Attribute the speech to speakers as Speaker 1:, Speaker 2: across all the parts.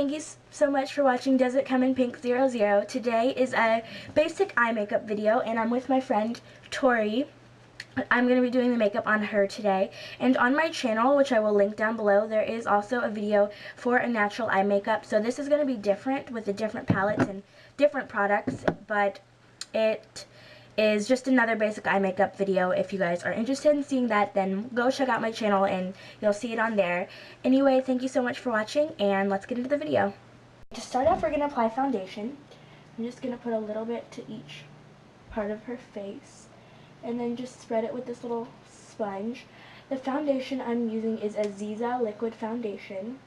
Speaker 1: thank you so much for watching Does It Come in Pink 00. Today is a basic eye makeup video, and I'm with my friend Tori. I'm going to be doing the makeup on her today. And on my channel, which I will link down below, there is also a video for a natural eye makeup. So this is going to be different with the different palettes and different products, but it is just another basic eye makeup video. If you guys are interested in seeing that, then go check out my channel and you'll see it on there. Anyway, thank you so much for watching, and let's get into the video. To start off, we're going to apply foundation. I'm just going to put a little bit to each part of her face, and then just spread it with this little sponge. The foundation I'm using is a Ziza liquid foundation,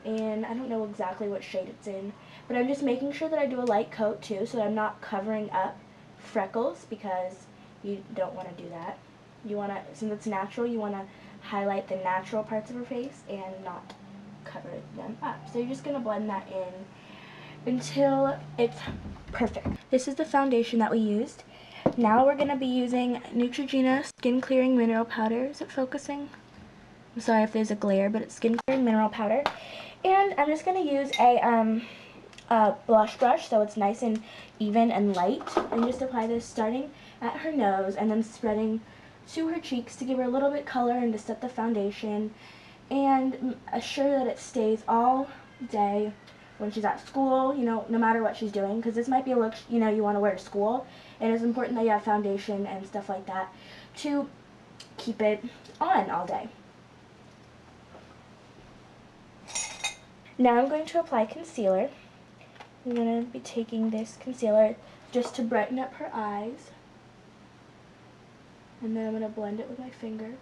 Speaker 1: and I don't know exactly what shade it's in, but I'm just making sure that I do a light coat too, so that I'm not covering up freckles, because you don't want to do that. You want to, since it's natural, you want to highlight the natural parts of her face and not cover them up. So you're just going to blend that in until it's perfect. This is the foundation that we used. Now we're going to be using Neutrogena Skin Clearing Mineral Powder. Is it focusing? I'm sorry if there's a glare, but it's Skin Clearing Mineral Powder. And I'm just going to use a blush brush so it's nice and even and light, and just apply this starting at her nose and then spreading to her cheeks to give her a little bit color and to set the foundation, and assure that it stays all day when she's at school, you know, no matter what she's doing, because this might be a look, you know, you want to wear to school, and it's important that you have foundation and stuff like that to keep it on all day. Now I'm going to apply concealer. I'm going to be taking this concealer just to brighten up her eyes, and then I'm going to blend it with my finger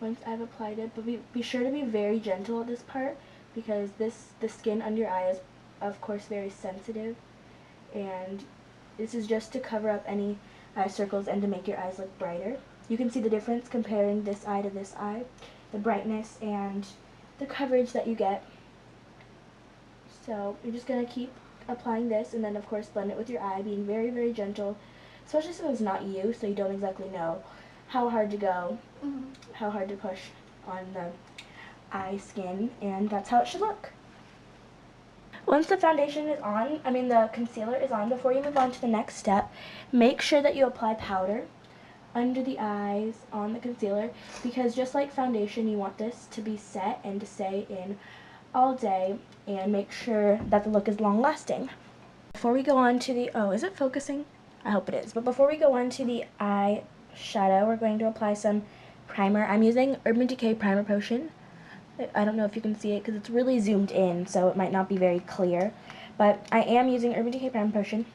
Speaker 1: once I've applied it. But be sure to be very gentle at this part, because the skin under your eye is of course very sensitive, and this is just to cover up any eye circles and to make your eyes look brighter. You can see the difference comparing this eye to this eye, the brightness and the coverage that you get. So you're just going to keep applying this, and then of course blend it with your eye, being very, very gentle, especially since it's not you, so you don't exactly know how hard to go, how hard to push on the eye skin, and that's how it should look. Once the foundation is on, the concealer is on, before you move on to the next step, make sure that you apply powder under the eyes on the concealer, because just like foundation, you want this to be set and to stay in all day, and make sure that the look is long lasting. Before we go on to the, is it focusing? I hope it is. But before we go on to the eyeshadow, we're going to apply some primer. I'm using Urban Decay Primer Potion. I don't know if you can see it because it's really zoomed in, so it might not be very clear, but I am using Urban Decay Primer Potion.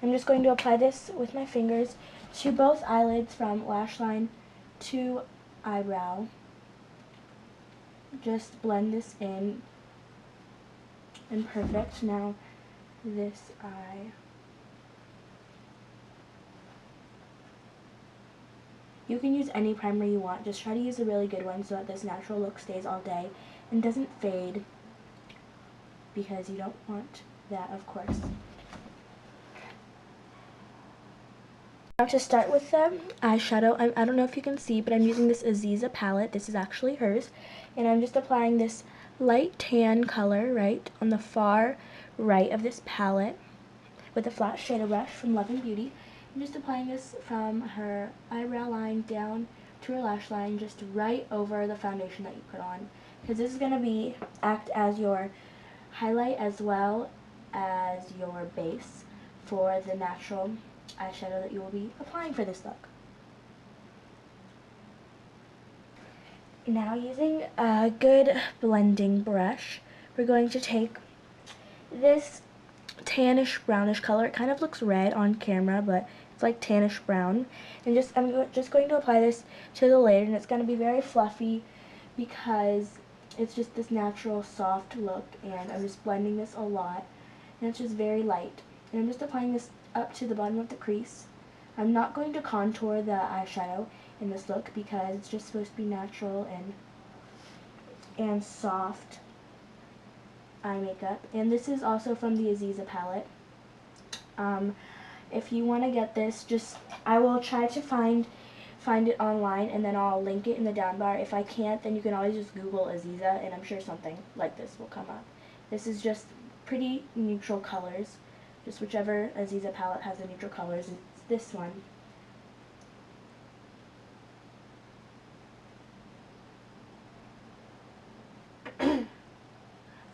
Speaker 1: I'm just going to apply this with my fingers to both eyelids, from lash line to eyebrow. Just blend this in, and perfect. Now this eye. You can use any primer you want, just try to use a really good one so that this natural look stays all day and doesn't fade, because you don't want that, of course. Now to start with the eyeshadow, I don't know if you can see, but I'm using this Ziza palette. This is actually hers, and I'm just applying this light tan color right on the far right of this palette with a flat shader brush from Love and Beauty. I'm just applying this from her eyebrow line down to her lash line, just right over the foundation that you put on, because this is going to act as your highlight as well as your base for the natural eyeshadow that you will be applying for this look. Now, using a good blending brush, we're going to take this tannish brownish color. It kind of looks red on camera, but it's like tannish brown, and I'm just going to apply this to the lid, and it's going to be very fluffy because it's just this natural soft look, and I'm just blending this a lot, and it's just very light, and I'm just applying this up to the bottom of the crease. I'm not going to contour the eyeshadow in this look because it's just supposed to be natural and soft eye makeup. And this is also from the Ziza palette. If you want to get this, I will try to find it online, and then I'll link it in the down bar. If I can't, then you can always just Google Ziza, and I'm sure something like this will come up. This is just pretty neutral colors. Just whichever Aziza palette has the neutral colors. It's this one.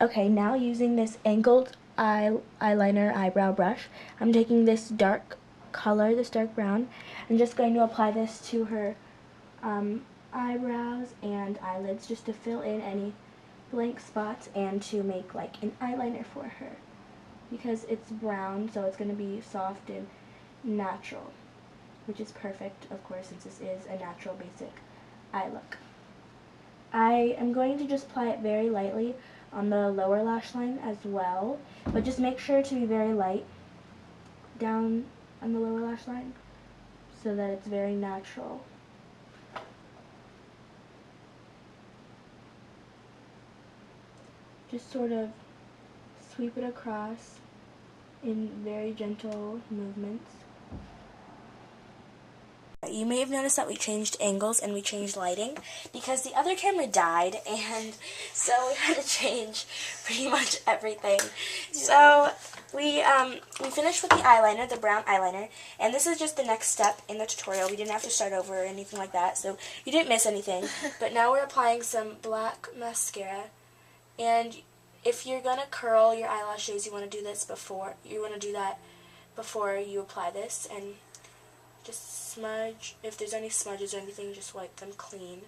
Speaker 1: Okay, now using this angled eyeliner eyebrow brush, I'm taking this dark color, this dark brown, and just going to apply this to her eyebrows and eyelids just to fill in any blank spots and to make like an eyeliner for her. Because it's brown, so it's going to be soft and natural, which is perfect, of course, since this is a natural basic eye look. I am going to just apply it very lightly on the lower lash line as well, but just make sure to be very light down on the lower lash line so that it's very natural. Just sort of sweep it across in very gentle movements. You may have noticed that we changed angles and we changed lighting because the other camera died, and so we had to change pretty much everything. So we finished with the eyeliner, the brown eyeliner, and this is just the next step in the tutorial. We didn't have to start over or anything like that, so you didn't miss anything. But now we're applying some black mascara, and if you're gonna curl your eyelashes, you want to do this before you apply this, and just smudge. If there's any smudges or anything, just wipe them clean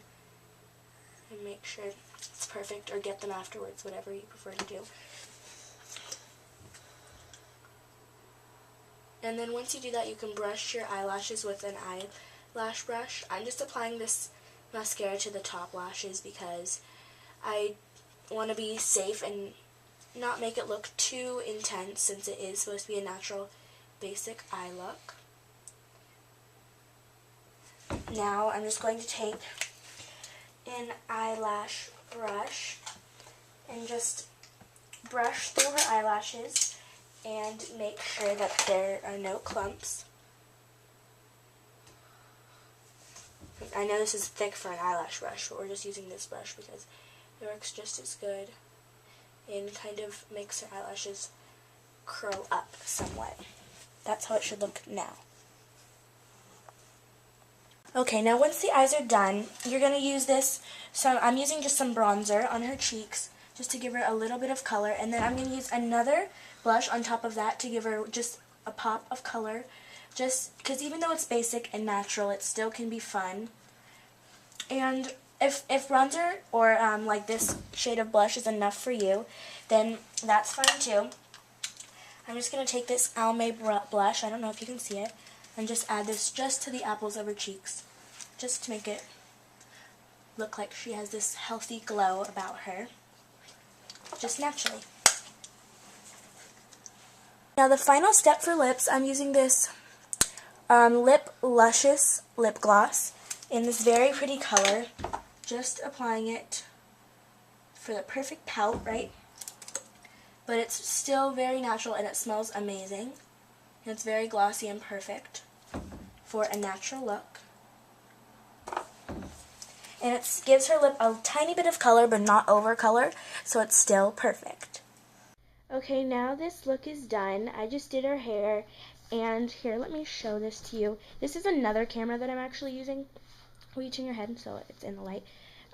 Speaker 1: and make sure it's perfect, or get them afterwards, whatever you prefer to do. And then once you do that, you can brush your eyelashes with an eyelash brush. I'm just applying this mascara to the top lashes because I want to be safe and not make it look too intense, since it is supposed to be a natural basic eye look. Now I'm just going to take an eyelash brush and just brush through her eyelashes and make sure that there are no clumps. I know this is thick for an eyelash brush, but we're just using this brush because it works just as good and kind of makes her eyelashes curl up somewhat. That's how it should look now. Okay, now once the eyes are done, you're going to use this. So I'm using just some bronzer on her cheeks just to give her a little bit of color, and then I'm going to use another blush on top of that to give her just a pop of color, just because even though it's basic and natural, it still can be fun. And if bronzer or like this shade of blush is enough for you, then that's fine too. I'm just going to take this Almay blush, I don't know if you can see it, and just add this just to the apples of her cheeks, just to make it look like she has this healthy glow about her, just naturally. Now the final step for lips, I'm using this Lip Luscious lip gloss in this very pretty color, just applying it for the perfect pout, right? But it's still very natural and it smells amazing. And it's very glossy and perfect for a natural look. And it gives her lip a tiny bit of color, but not over color, so it's still perfect. Okay, now this look is done. I just did her hair, and here, let me show this to you. This is another camera that I'm actually using. Will you turn your head so it's in the light?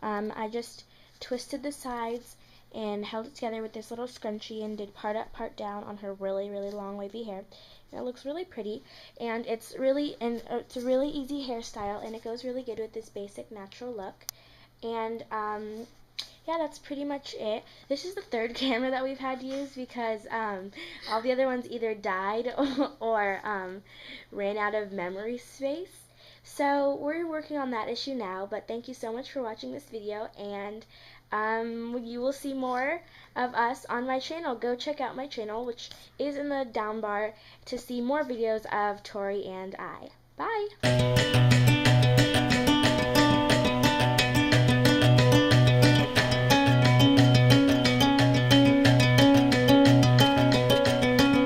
Speaker 1: I just twisted the sides and held it together with this little scrunchie and did part up, part down on her really, really long wavy hair. And it looks really pretty, and it's a really easy hairstyle, and it goes really good with this basic natural look. And yeah, that's pretty much it. This is the third camera that we've had to use because all the other ones either died or ran out of memory space. So we're working on that issue now, but thank you so much for watching this video, and you will see more of us on my channel. Go check out my channel, which is in the down bar, to see more videos of Tori and I. Bye!